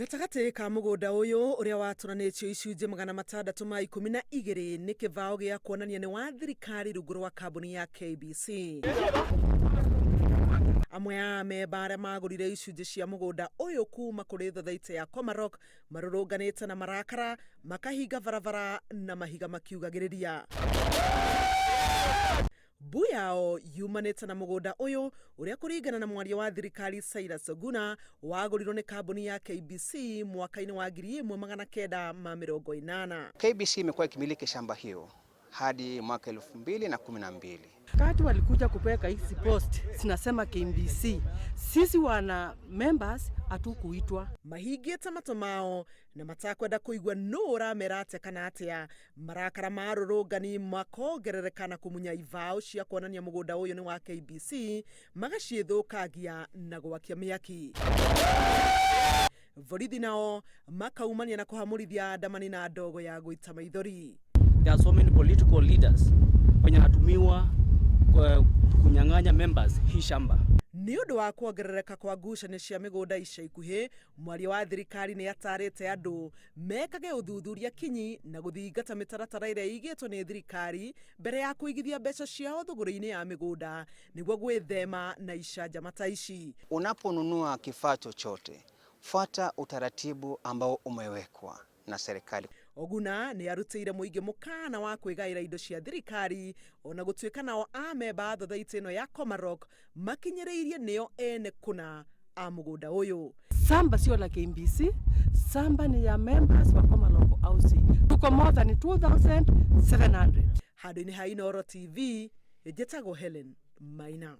Gatagati ka mugunda uyu uria waturanitio icunje 612 ni kivao gia kuonania ni wa thirikari rungu rwa kambuni ya KBC. Amwe a amemba aria magurire icunje cia mugunda uyu kuma kuri thothaiti ya Komarock marurunganite na marakara makahinga barabara na mahiga makiugagiriria. Mbu yao yumanite na mugunda uyu uria kuringana na mwaria wa thirikari Guna wagurirwo ni kambuni ya KBC mwaka-ini wa 1980. KBC imekuwa ikimiliki shamba hiyo hadi mwaka 2012. Kati walikuja kupeka hizi post sinasema KBC, sisi wana members hatukuitwa. Mahigite matomao na matakwenda kuigwa nura merate kana atia marakara marurungani makogererekana kumunya ivao cia kuonania mugunda uyu ni wa KBC magaciithukagia na gwakia miaki. Borithi nao makaumania na kuhamurithia andamani na ndogo ya guita maithori. There are so many political leaders wenye hatumiwa kunyang'anya members hii shamba. Ni undu wa kuongerereka kwa ngucanio cia migunda ica ikuhi, mwaria wa thirikari ni atarite andu mekage uthuthuria kinyi na guthingata mitaratara iria igitwo ni thirikari mbere ya kuigithia mbeca ciao thuguri-ini ya migunda niguo gwithema na icanjama ta ici. Unaponunua kifaa chochote, fuata utaratibu ambao umewekwa na serikali. Oguna ni arutire muingi mukana wa kwigaira indo cia thirikari ona gutuika nao amemba thothaiti ino ya Komarock makinyiriirie nio ene kuna a mugunda uyu. Samba sio la KBC, samba ni ya members wa Komarock Housing. Tuko more than 2700. Hadi ni haino TV, ejetago Helen Maina.